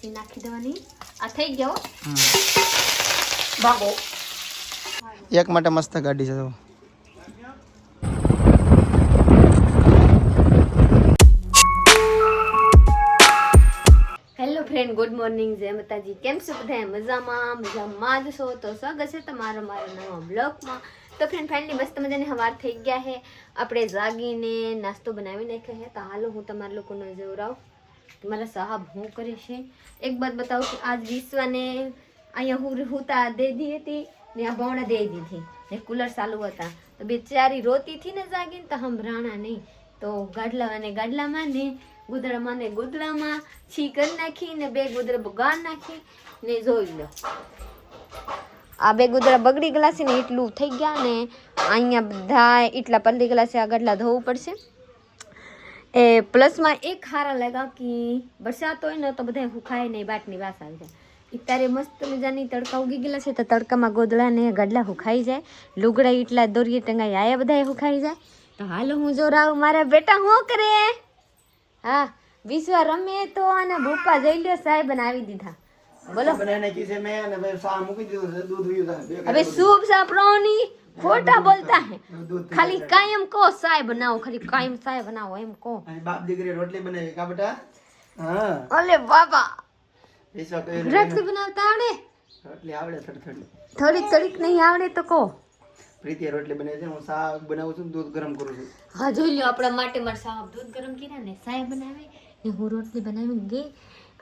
પછી નાખી દેવાની. આ થઈ ગયો ભાગો એક માટે મસ્ત ગાડી છે. હેલો ફ્રેન્ડ, ગુડ મોર્નિંગ, જય માતાજી. કેમ છો બધા? મજામાં જ છો? તો સ્વાગત છે તમારો મારા નવા બ્લોગમાં. તો ફ્રેન્ડ ફાઇનલી મસ્ત મજાની સવાર થઈ ગયા છે. આપણે જાગીને નાસ્તો બનાવી નાખ્યો છે. તો હાલો હું તમારા લોકોને જોવરાવ તમારા સાહેબ હું કરે છે. એક બાત બતાવું કે આજ વિશ્વાને અહીંયા હુતા દે દી હતી ને આ બહોણા દે દીધી ને કુલર ચાલુ હતા. તો બેચારી રોતી થી ને જાગીને તો સંભળાણા નહીં. તો ગાડલામાં ને ગુદડામાં છી કરી નાખી ને બે ગુદરા બગાડ નાખી ને જોઈ લો આ બે ગુદરા બગડી ગયેલા છે ને એટલું થઈ ગયા ને અહીંયા બધા એટલા પલળી ગયેલા છે. આ ગાડલા ધોવું પડશે. એ પ્લસમાં એક હારા લાગ્યા કે વરસાદ હોય ને તો બધા સુખાય નહીં, બાટની વાસ આવી જાય. અત્યારે મસ્ત મજાની તડકા ઉગી ગયેલા છે તો તડકામાં ગોદડા ને ગાડલા સુખાઈ જાય. લુગડા એટલા દોરીએ ટંગાઈ આયા બધા સુખાઈ જાય. તો હાલો હું જો રાવ મારા બેટા શું કરે. હા, વિશ્વ રમે તો અને ભૂપા જઈ લ્યો સાહેબ બનાવી દીધા. બોલો હવે શુભ સાપરોની ખોટા બોલતા હે. ખાલી કાયમ કો સાહેબ બનાવો, ખાલી કાયમ સાહેબ બનાવો એમ કો. બાપ દીકરી રોટલી બનાવી કા બેટા? હા. ઓલે બાબા વિશ્વ કઈ રોટલી બનાવતા આવડે? રોટલી આવડે થોડી થોડીક નહીં આવડે તો કો. પ્રીતિ રોટલી બને છે, હું શાક બનાવું છું, દૂધ ગરમ કરું છું. હા જોઈ લો આપણા માટે મારા સાહેબ દૂધ ગરમ કર્યા ને સાહેબ બનાવે ને હું રોટલી બનાવી ગઈ.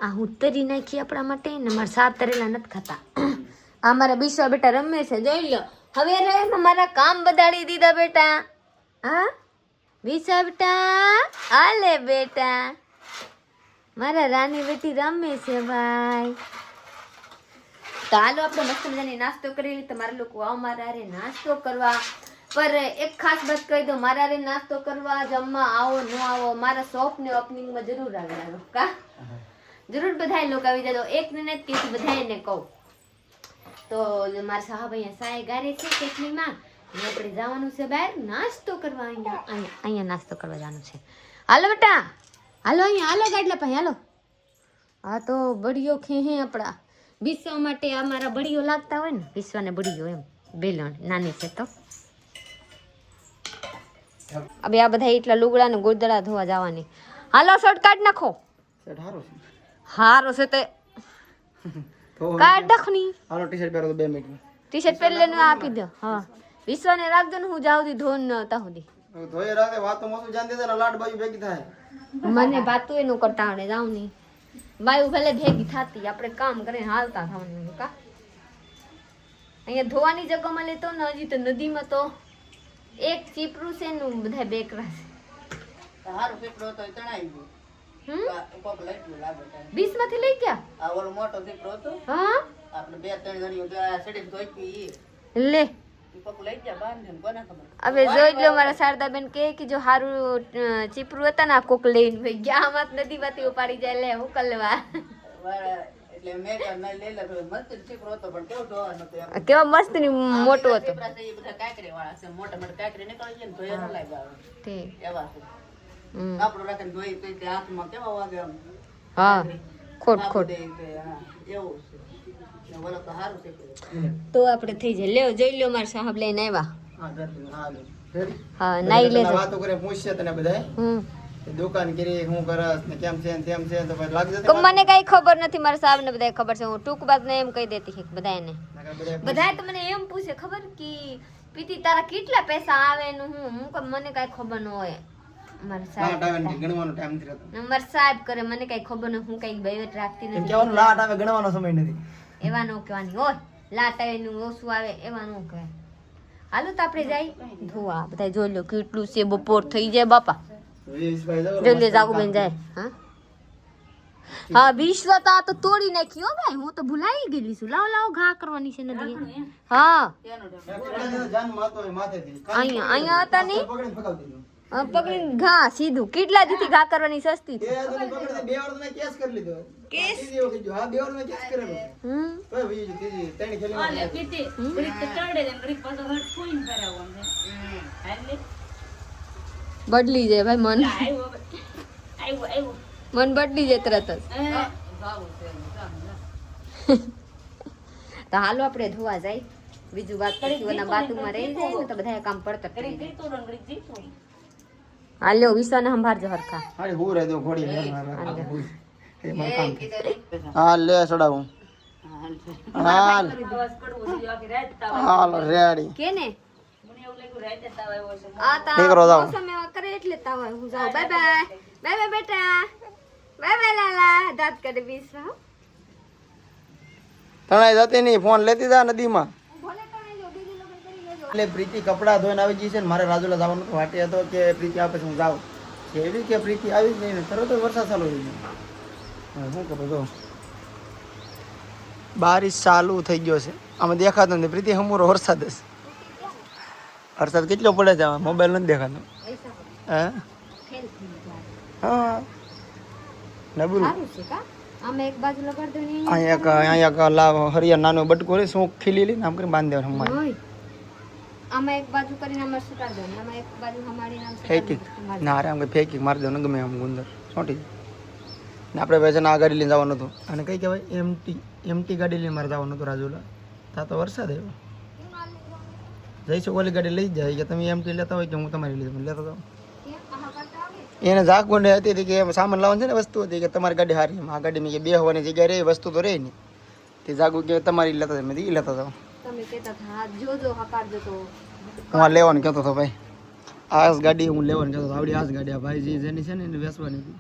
આ હું તરી નાખી આપણા માટે ને મારા સાહેબ તરેલા નથી ખાતા. આ મારા બિસ્વા બેટા રમે છે જોઈ લો. હવે રે મારા કામ બગાડી દીધા બેટા. હા બિસ્વા બેટા આલે બેટા મારા રાની બેટી રમે છે ભાઈ. તો હાલો આપણે મસ્ત મજાની નાસ્તો કરી લઈએ. તમારા લોકો આવો મારા હારે નાસ્તો કરવા. પર એક ખાસ વાત કહી દો, મારા હારે નાસ્તો કરવા જમવા આવો ન આવો મારા શોપને ઓપનિંગમાં જરૂર આવી કા જરૂર બધાય લોકો આવી જાજો. એક ને નથી કીધું બધાને કહું. તો મારા સાહેબ અહીંયા સાય ગારે છે કેટલીમાં ને આપણે જવાનું છે બહાર નાસ્તો કરવા. અહીંયા નાસ્તો કરવા જવાનું છે. હાલો બેટા હાલો અહીંયા હાલો ગાડલા ભાઈ હાલો. હા તો બળીઓ ખેહે આપણા વિશ્વ માટે આ મારા બળીઓ લાગતા હોય ને વિશ્વને બળીઓ એમ બેલણ નાની છે. તો હવે આ બધા એટલા લુગડા ને ગોદડા ધોવા જવાની. હાલો શર્ટ કાઢ નાખો. હારો છે તે કાઢ નાખની. હાલો ટી-શર્ટ પહેરો તો 2 મિનિટ ટી-શર્ટ પહેરીને આપી દો. હા વિશ્વને રાખજો ને હું જાઉં દી ધોન ન તા સુધી ધોઈ રાખે વાતો મોસું જાન દે લાડ બાજુ ભેગી થાય. મને વાતો એનું કરતા આવડે જાવ ની બાયુ ભલે ભેગી થાતી આપણે કામ કરીને હાલતા થવાનું કા. અહીંયા ધોવાની જગ્યા મળે તો ને હજી તો નદીમાં તો એક ચીપરું છે ને બધા બેકરા છે. હારો પીપળો તો તણાઈ ગયો. કોક લઈટલું લાગે છે. 20 માંથી લઈ ગયા. આ ઓલો મોટો પીપળો હતો. હા આપણે 2-3 ગણીઓ સડી ધોઈ લે કોક લઈ ગયા બહાર ને કોને ખબર. હવે જોઈ લો મારા શારદાબેન કે જો હારું ચીપરું હતા ને કોક લઈને ગયા આમાં નદી માંથી ઉપાડી જાય લે હું કલવા. એટલે મેં કાન લઈ લે મસ્ત ચીપરો હતો પણ કેવો ધોવાનો હતો. કેવો મસ્ત ની મોટો હતો. એ બધા કાકરી વાળા છે, મોટા મોટા કાકરી નીકળી જાય ને ધોઈ ન લાગે તે એવા છે. આપણો રાખીને ધોઈ તો તે હાથમાં કેવા વાગે આમ. હા ખોટ ખોટ એવું છે. બોલો તો સારું છે. તો આપણે થઈ જાય. લ્યો જોઈ લો મારા સાહેબ લઈને આવ્યા. હા નાઈ લેજો. વાતો કરે પૂછશે તને બધાય દુકાન કરી હું કરસ ને કેમ છે ને તેમ છે તો પછી લાગી જશે. મને કઈ ખબર નથી, મારા સાહેબ ને બધાય ખબર છે. હું ટૂંક બાદ ને એમ કહી દેતી છે બધાને. બધાય તો મને એમ પૂછે ખબર કે પીતી તારા કેટલા પૈસા આવે ને હું મને કઈ ખબર ન હોય. મારા સાહેબ ગણવાનો ટાઈમ નથી રહેતો. મારા સાહેબ કરે મને કઈ ખબર ન. હું કઈ બૈવટ રાખતી નથી. કેવાનું લાટ આવે ગણવાનો સમય નથી. એવા નો કહેવાની હોય લાટ આવે નું ઓછું આવે એવા નો કહેવાય. હાલો તો આપણે જાય ધોવા. બધા જોઈ લો કેટલું છે. બપોર થઈ જાય બાપા. જલ્દી જાગુ બેન જાય. હા હા વિશ્વ તો તોડી નાખી હો ભાઈ. હું તો ભૂલાઈ ગયેલી છું. લાવો ઘા કરવાની છે નદી. હા અહીંયા હતા નહીં પકડીને ઘા સીધું. કેટલા દીથી ઘા કરવાની સસ્તી છે. બદલી જાય ભાઈ મન બદલી જાય તરત જ. તો હાલો આપણે ધોવા જાય. બીજું વાત પછી ઓના બાથરૂમમાં રહી જાય ને તો બધા કામ પડતર કરી જાય. હાલ્યો વિશ્વાને સંભાળજો હરખા. અરે હું રહે દો ઘોડી હા લે ચડાવું હાલ હાલ રેડી કેને નીકળો જાઓ. કરે એટલે તાવ આવે. હું જાઉં. બાય બાય બાય બાય બેટા. બાય બાય લાલા. દાંત કાઢે વિશ્વા. તણાઈ જતી નહીં ફોન લેતી જા નદીમાં. એટલે પ્રીતિ કપડા ધોઈને આવી ગઈ છે ને મારે રાજુલા જવાનું તો વાટે હતો કે પ્રીતિ આપે છે હું જાઉં એવી કે પ્રીતિ આવી જ નહીં ને તરત જ વરસાદ ચાલુ થઈ ગયો. શું કરું જો બારિશ ચાલુ થઈ ગયો છે આમાં દેખાતો નથી. પ્રીતિ હમુરો વરસાદ હશે. વરસાદ કેટલો પડે છે આમાં મોબાઈલ નથી દેખાતો. હા નબળું. આમાં એક બાજુ લગાડ દો ને અહીંયા લાવ હરિયા નાનો બટકો રે શું ખીલી લઈને આમ કરીને બાંધી દેવાનું હમણાં. આમાં એક બાજુ કરીને આમાં સુકાડ દો. આમાં એક બાજુ હમાડીને આમ ફેંકી ના અરે આમ ફેંકી મારી દો ને ગમે આમ ગુંદર સોટી ને આપણે વેચન આ ગાડી લઈને જવાનું હતું અને કઈ કહેવાય એમટી ગાડી લઈને મારે જવાનું હતું રાજુલા. ત્યાં તો વરસાદ આવ્યો. જઈશું ઓલી ગાડી લઈ જ જાય કે તમે એમટી લેતા હોય કે હું તમારી લીધું લેતા જાઉં. એને ઝાકુંડે હતી કે સામાન લાવવાનું છે ને વસ્તુ હતી કે તમારી ગાડી હારી એમ આ ગાડીમાં કે બે હોવાની જગ્યાએ રહી વસ્તુ તો રહી નહીં તે જાગુ કે તમારી લેતા જાય મેં એ લેતા જાઉં. તમે કહેતા હતા જોજો હકારજો તો હું આ લેવાનું કહેતો હતો ભાઈ. આ ગાડી હું લેવાનું કહેતો હતો. આવડી આ ગાડી આ ભાઈ જેની છે ને એને વેચવાની હતી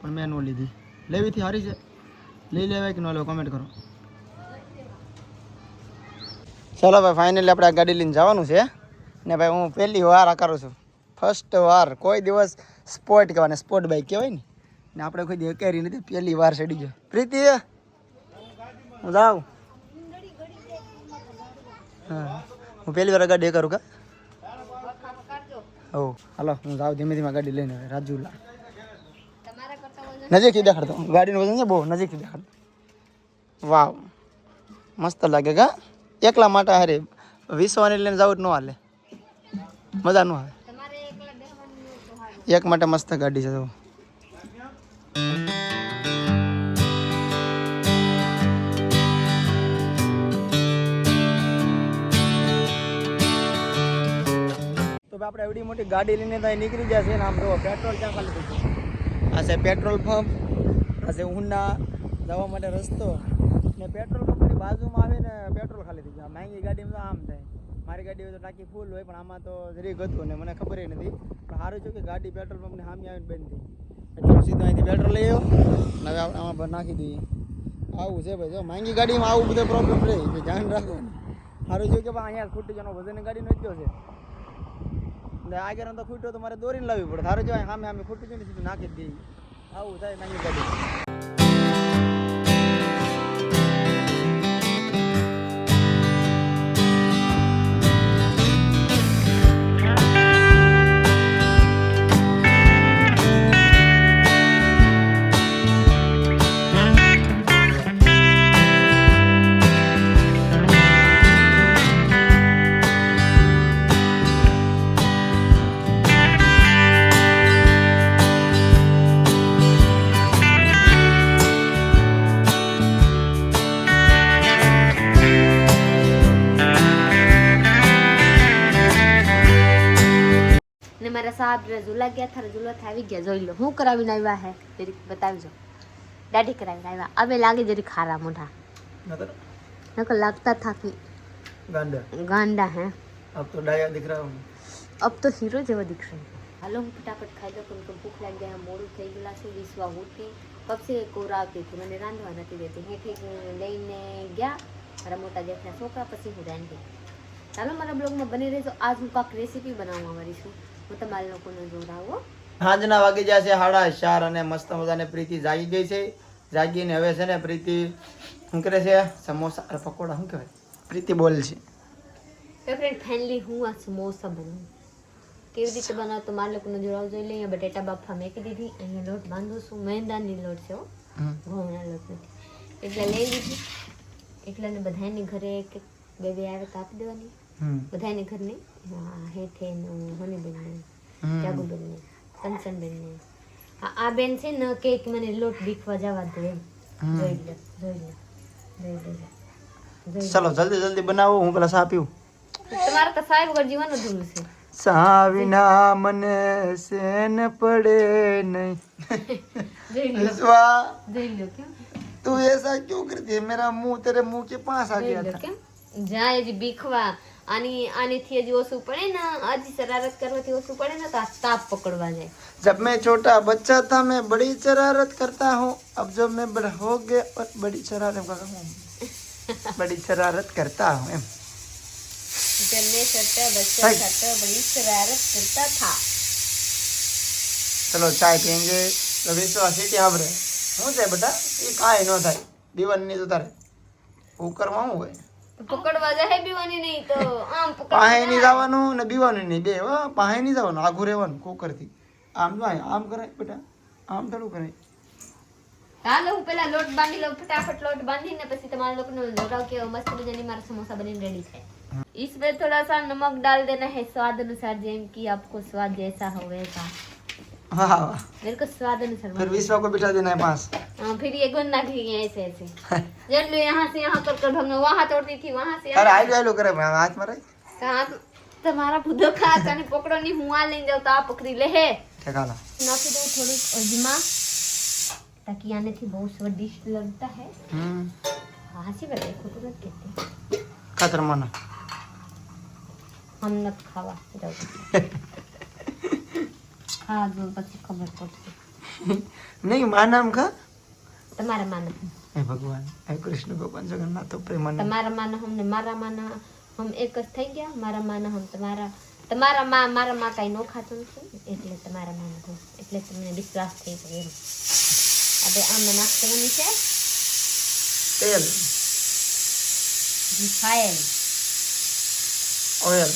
પણ મેં ન લીધી. લેવીથી હારી છે લઈ લેવાય કે ન લેવાય કોમેન્ટ કરો. ચાલો ભાઈ ફાઇનલી આપણે આ ગાડી લઈને જવાનું છે ને ભાઈ હું પહેલી વાર આ કરું છું. ફર્સ્ટ વાર કોઈ દિવસ સ્પોર્ટ કહેવાય ને સ્પોર્ટ બાઇક કહેવાય ને આપણે કોઈ દી હકારી નથી પહેલી વાર ચડી ગયો. પ્રીતિ હું જાઉં. હા હું પહેલી વાર ગાડી કરું કા હો હાલો હું જાઉં ધીમે ધીમે ગાડી લઈને રાજુલા. નજીકથી દેખાડતો ગાડીનું વજન છે બહુ નજીકથી દેખાડતો. વાવ મસ્ત લાગે કા. એકલા માટે હારે વિશ્વાને લઈને જાવ જ ન હાલે મજા ન આવે. એક માટે મસ્ત ગાડી છે તો આપણે એવડી મોટી ગાડી લઈને ત્યાં નીકળી જશે ને આમ જો પેટ્રોલ ક્યાં ખાલી થઈ ગયું. આ છે પેટ્રોલ પંપ આ છે ઊંડા જવા માટે રસ્તો ને પેટ્રોલ પંપની બાજુમાં આવીને પેટ્રોલ ખાલી થઈ ગયું. માંગી ગાડીમાં તો આમ થાય. મારી ગાડી હોય તો ટાંકી ફૂલ હોય પણ આમાં તો જરીક હતું ને મને ખબર નથી પણ સારું છે કે ગાડી પેટ્રોલ પંપની સામે આવીને બંધ થઈ એટલે હું સીધો અહીંથી પેટ્રોલ લઈ આવ્યો ને હવે આમાં ભર નાખી દઈએ. આવું છે ભાઈ જો માંગી ગાડીમાં આવું બધો પ્રોબ્લેમ રહે ધ્યાન રાખવાનું. સારું છે કે ભાઈ અહીંયા ખૂટી જવાનો વજન ગાડીનો જ છે આગળ તો ખૂટ્યો તો મારે દોરીને લાવવી પડે. સારું જવાય સામે સામે ખૂટી જાય ને સીધું નાખી જ દઈએ. આવું થાય માંગી ગાડી. મારા સાહેબ રજુલા ગયા હતા. રજુલા આવી ગયા જોઈ લો હું કરાવીને આવ્યા હે જરીક બતાવજો. દાઢી કરાવીને આવ્યા હવે લાગે જરી ખારા મોઢા નકર लगता था कि गांडा है. अब तो डाया दिख रहा हूँ. अब तो हीरो જેવો दिख रहा है. હાલો હું ફટાફટ ખાઈ દઉં કેમ કે ભૂખ લાગી ગયા. મોડું થઈ ગયેલા છે. વિશ્વા હોતી કબ से કોરાવતી હતી મને રાંધવા નથી દેતી. હેઠી લઈને ગયા મારા મોટા જેઠના છોકરા પછી હું રાંધી. ચાલો મારા બ્લોગમાં બની રહેજો. આજ હું કાંક રેસીપી બનાવવા વાળી છું. હું તમારા લોકોને જોડાવો. સાંજના વાગી ગયા છે 4:30 અને મસ્ત મજાને પ્રીતિ જાગી ગઈ છે. જાગીને હવે છે ને પ્રીતિ શું કરે છે સમોસા અરે પકોડા શું કહેવાય પ્રીતિ બોલ છે. તો ફ્રેન્ડ ફાઇનલી હું આ સમોસા બનાવું કેવી રીતે બનાવ તો મારા લોકોને જોડાવો. જોઈ લઈએ બટેટા બાફા મેકી દીધી. અહીંયા લોટ બાંધું છું. મેંદાની લોટ છે ઘઉંના લોટ નથી એટલે લઈ લીધી. એટલાને બધાની ઘરે એક બે આવે તો આપી દેવાની. બધાને ઘરને હેઠે હનીબેનને જાગુબેનને કંચનબેનને આ બેન છે ને કે મને લોટ બીખવા જવા દે એમ જોઈ લે જોઈ લે ચલો જલ્દી જલ્દી બનાવો, હું પેલા ચા પીવું. તમારે તો સાહેબ વગર જીવન અધૂરું છે. ચા વિના મને સેન પડે નહીં. જોઈ લો વિશ્વા જોઈ લો કેમ तू ऐसा क्यों करती है? मेरा मुंह तेरे मुंह के पास आ જોઈ गया લો था. કેમ જાય જ બીખવા આનેથી હજી ઓછું પડે ને, હજી શરારત કરવાથી ઓછું પડે ને તો આ તાપ પકડવા જાય. जब मैं छोटा बच्चा था मैं बड़ी शरारत करता हूँ, अब जब मैं बड़ा हो गया और बड़ी शरारत बड़ी शरारत करता हूँ एम. जब मैं छोटा बच्चा था तो बड़ी शरारत करता था. चलो चाय पियेंगे तो विश्वास सीटी आप रहे શું છે બેટા? એ કાંઈ ન થાય, દીવાની તો તારે હું કરવાનું હોય. પકડવા જાય બીવાની નહીં તો આમ પાહે નહીં પકડવા જવાનું ને બીવાનું નહીં, બે પાહે નહીં જવાનું, આઘું રહેવાનું કોકરથી. આમ જો આમ કરાય બેટા, આમ થોડું કરાય. હાલો હું પેલા લોટ બાંધી લઉં, ફટાફટ લોટ બાંધીને પછી તમારા લોકોનો જોડાવ કે મસ્ત મજાની મારા સમોસા બનીને રેડી થાય. इसमें थोड़ा सा नमक डाल देना है स्वाद अनुसार, જેમ कि आपको स्वाद जैसा हो वैसा. हाँ हाँ, मेरे को स्वाद अनुसार फिर विश्वा को बिठा देना है पास. फिर ये गुंदा ठीक है ऐसे ऐसे जब लो यहाँ से यहाँ कर ढंग वहाँ तोड़ती थी वहाँ से अरे आइलो आइलो करे हाथ मारे कहाँ તમારા ભૂદો ખાસ અને પકડો ની હું આ લઈને જાઉં તો આ પકડી લે હે. ठेकाना નાખી દઉં થોડુંક અજમા તાકી આનેથી બહુ સ્વાદિષ્ટ लगता है. हाँ सी बात है, ખોટું નથી કહેતી. खातर माना हम નથી ખાવા જાઉં હા જો પછી ખબર પડશે. नहीं माना हम खा. તમારા માનો हे भगवान, हे कृष्ण भगवान जगन्नाथ तो प्रेमानंद. તમારા માનો હમ ને મારા માનો હમ એક જ થઈ ગયા. મારા માનો હમ તમારા તમારા માં મારા માં કાંઈ નો ખાતું નથી એટલે તમારા માનો હું એટલે તમને વિશ્વાસ થઈ શકે એમ. હવે આમાં નાખવાની છે तेल રિફાઈન. ऑयल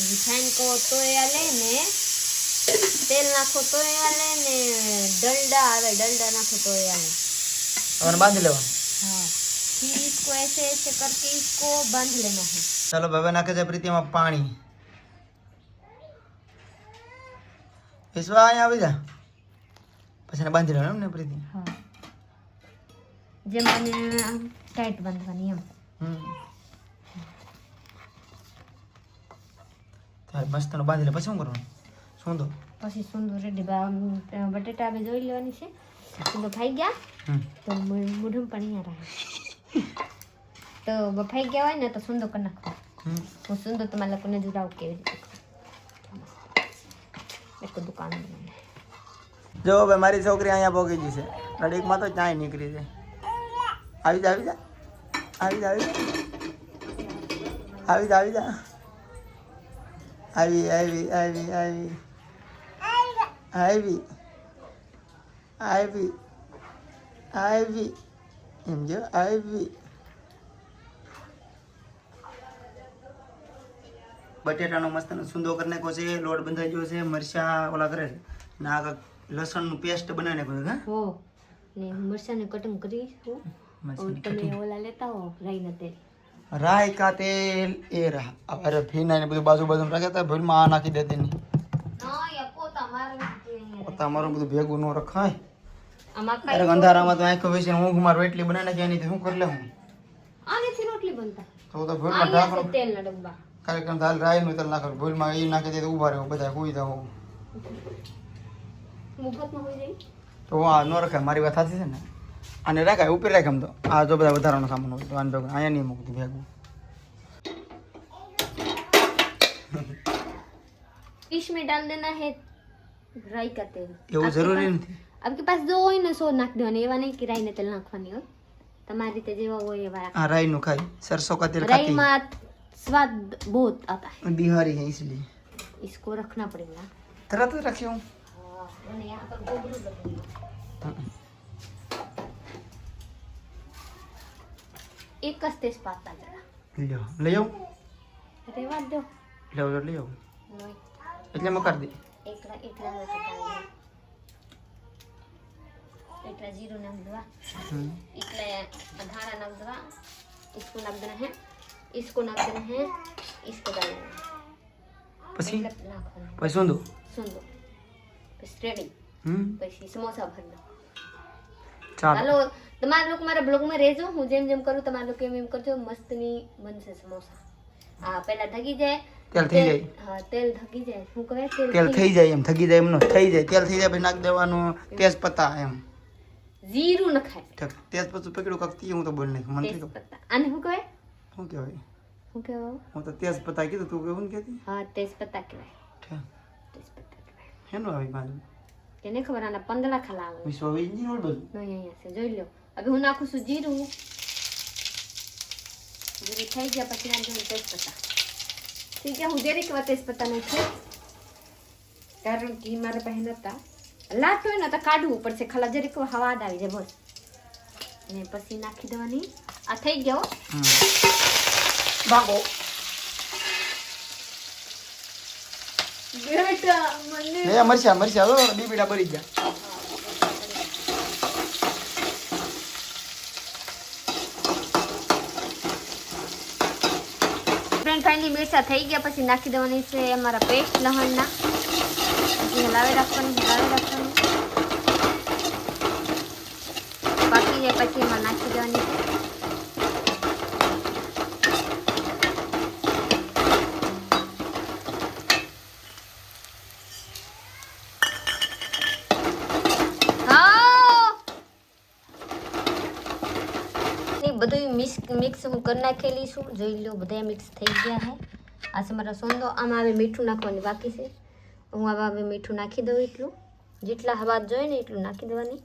રિફાઈન કો તોય ને તેલ નાખો તોય આલે ને ડલડા આવે ડલડા નાખો તોય આલે. और बांध लेवा. हाँ फिर इसको ऐसे ऐसे करके इसको बांध लेना है. चलो बाबा नाखे છે પ્રીતિમાં પાણી. વિશ્વા અહીંયા આવી જા, પછી એને બાંધી લેવાનું ને પ્રીતિ. હા જેમ મને ટાઈટ બાંધવાની એમ. તારે મસ્ત બાંધી લે, પછી શું કરવાનું? શું દો પછી સુંદર રેડી બટેટા અમે જોઈ લેવાની છે. સુંદર ખાઈ ગયા તો મૂઢું પણ અહીંયા રહે તો બફાઈ ગયા હોય ને તો સુંદર કરી નાખો. હું સુંદર તમારા લોકોને જુદાવ કેવી રીતે એક દુકાન જો ભાઈ મારી છોકરી અહીંયા પહોંચી ગઈ છે. નડીકમાં તો ક્યાંય નીકળી જાય. આવી જા આવી જા આવી જા આવી જા આવી જા આવી આવી આવી આવી આવી આવી આવી એમ જો આવી. બટેટાનો મસ્ત સૂંદો કરી નાખ્યો છે, લોટ બંધાઈ ગયો છે, મરચાં ઓલા કરે છે ને આ લસણનું પેસ્ટ બનાવી નાખ્યો છે. હો ને મરચાંને કટિંગ કરી હું તમે ઓલા લેતા હો રાઈના તેલ. રાઈ કા તેલ એ રહા. અરે ફીના ને બધું બાજુ બાજુ રાખે તો ભૂલમાં આ નાખી દેતી નહીં. તમારું બધું ભેગું ન રખાય. અરે અંધારામાં તો આંખો વેચીને ઊંઘમાં રોટલી બનાવી નાખી એની શું કરી લે હું આનેથી રોટલી બનતા તો ભૂલમાં ઢાંકણું તેલના ડબ્બા કાર્યક્રમ દાલ રાઈનું તેલ નાખવાનું ભૂલમાં એ નાખી દે તો ઊભા રહો બધા હોઈ જાવ મુફતમાં હોઈ જાય તો આ ન રખાય. મારી વાત સાચી છે ને, આને રાખાય ઉપર રાખ. આમ તો આ જો બધા વધારાનો સામાન હોય તો આને ભેગું અહીંયા નહીં મૂકતું ભેગું. इसमें डाल देना है राई का तेल. એવું જરૂરી નથી. आपके पास जो હોય ને સો નાખ દેવાની. એવા નહીં કે રાઈને તેલ નાખવાની હોય. તમારી રીતે જેવા હોય એવા. આ રાઈનું ખાય, સરસों का तेल खाती राई में स्वाद बहुत आता है. बिहारी है इसलिए इसको रखना पड़ेगा. तरह तो रखी हूँ. અને यहाँ पर गोबरू लगेगा. एक જ તેજપાત જરા લ્યો લઈ આવું. રેવા દો. લઈ આવું એટલે મેં કરી દે. એટલા जीरो नाक दवा, इतने अधारा नाक दवा. इसको नाक देना है, इसको नाक देना है, इसको डालना है. પછી પછી શું દો सुन दो. बस रेडी. પછી સમોસા ભર દો. ચાલો. હાલો તમારા લોકો મારા બ્લોગમાં રહેજો, હું જેમ જેમ કરું તમારા લોકો એમ એમ કરજો. મસ્તની બનશે સમોસા. હા પહેલા ધગી જાય તેલ થઈ જાય. હા તેલ ધગી જાય. શું કહેવાય તેલ થઈ જાય એમ થગી જાય એમનો થઈ જાય તેલ થઈ જાય પછી નાખ દેવાનું તેજપત્તા એમ જીરું નખાય. તેજપત્તું પકડ્યું કકતી હું તો બોલ નહીં મને નથી ખબર તેજપત્તા આને શું કહેવાય? શું કહેવાય શું કહેવાય? હું તો તેજપત્તા કીધું તું કેવું કહેતી હા તેજપત્તા કહેવાય. ઠે તેજપત્તા કહેવાય. હેનું આવી બાજુ એને ખબર આના 15 ખાલા આવે. વિશ્વ વેજી ઓલ બધું નહીં અહીંયા છે જોઈ લો. હવે હું નાખું છું જીરું. જીરું થઈ ગયા પછી નાખી દઉં તેજપત્તા. ઠીક છે હું જરીક વાર તેજપત્તા નાખી કારણ કે મારા પાસે નતા લાટ હોય ને તો કાઢવું પડશે ખાલા જરીક હવાદ આવી જાય બસ. ને પછી નાખી દેવાની. આ થઈ ગયો ભાગો બેટા મને એ મરચા હો બીબીડા બળી ગયા ફ્રેન્ડ ફાઇનલી મિરચા થઈ ગયા પછી નાખી દેવાની છે અમારા પેસ્ટ લહણના. પછી હલાવી રાખવાનું પાકી જાય પછી એમાં નાખી દેવાની છે. બધું મિક્સ હું કરી નાખેલી છું. જોઈ લો બધા મિક્સ થઈ ગયા છે. આ છે મારો સોંદો. આમાં હવે મીઠું નાખવાની બાકી છે. હું આમાં હવે મીઠું નાખી દઉં એટલું જેટલા હવા જોઈએ ને એટલું નાખી દેવાની.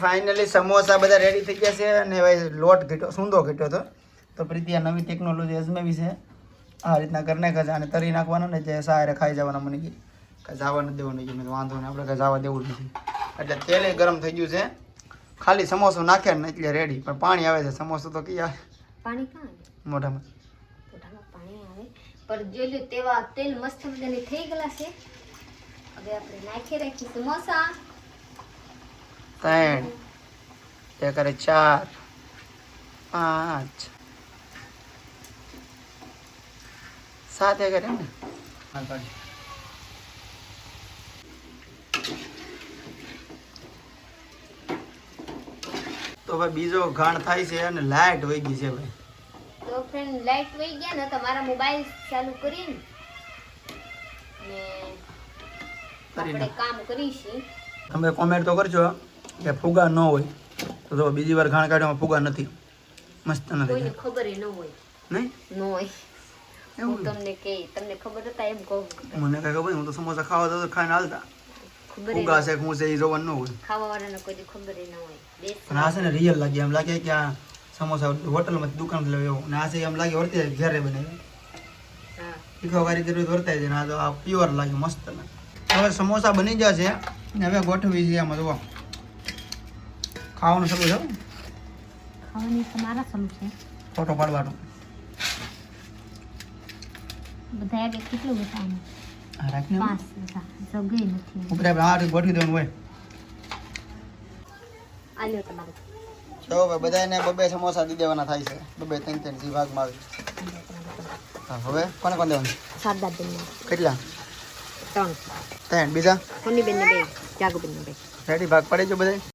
ફાઇનલી સમોસા બધા રેડી થઈ ગયા છે અને ભાઈ લોટ ઘટ્યો સૂંદો ઘટ્યો હતો તો પ્રીતિ આ નવી ટેકનોલોજી અજમાવી છે. આ રીતના કરી નાખ્યા છે અને તરી નાખવાનો ને જે સારે ખાઈ જવાના મને કે કાંઈ જવા નથી દેવાનું કે મેં વાંધો નહીં આપણે કાંઈ જવા દેવું નથી. એટલે તેલ ગરમ થઈ ગયું છે ખાલી સમોસો નાખ્યા ને એટલે રેડી પણ પાણી આવે છે સમોસો તો કઈ આવે પાણી ક્યાં આવે? મોઢામાં પાણી આવે પણ જોઈ લો તેવા તેલ મસ્ત મજાની થઈ ગયેલા છે. હવે આપણે નાખી રાખી સમોસા. 3 એક કરે 4 5 7 કરે ને તો ભાઈ બીજો ઘાણ થાય છે અને લાઈટ વહી ગઈ છે ભાઈ. તો ફ્રેન્ડ લાઈટ વહી ગયા ને તમારા મોબાઈલ ચાલુ કરીને ને આપણે કામ કરીશું. તમે કોમેન્ટ તો કરજો કે ફુગા ન હોય તો જો બીજી વાર ઘાણ કાઢવામાં ફુગા નથી મસ્ત કોઈને નથી ખબર ન હોય નહીં ન હોય. હું તમને કે તમને ખબર હતા એમ કહું. મને કઈ ખબર હું તો સમોસા ખાવા તો ખાઈને હાલતા ખબર ફુગા છે શું છે એ જોવાનું ન હોય. ખાવા વાળાને કોઈ ખબર ન હોય. અને આ છે ને રિયલ લાગે એમ લાગે કે આ સમોસા હોટલમાંથી દુકાન લેવો એવું ને આ છે એમ લાગે વર્તે ઘરે બનાવી હા તીખો કારીગરી વર્તાય છે ને આ તો આ પ્યોર લાગે મસ્ત લાગે. હવે સમોસા બની ગયા છે ને હવે ગોઠવી છે આમાં જુઓ ખાવાનું શરૂ છે ખાવાની તમારા સમ છે ફોટો પાડવાનું બધા એક કેટલું બતાવવાનું આ રાખીને 5 બધા જગ્યાએ નથી. ઉપર આપણે આ રીતે ગોઠવી દેવાનું હોય. આલ્યો તમારે તો હવે બધાને બબે સમોસા દી દેવાના થાય છે બબે 3 જે ભાગમાં આવી. હા હવે કોને કોને દેવાનું સાદા બેન કેટલા 3 3 બીજા કોની બેન ને 2 જાગુ બેન ને 2 રેડી ભાગ પડી ગયો બધા.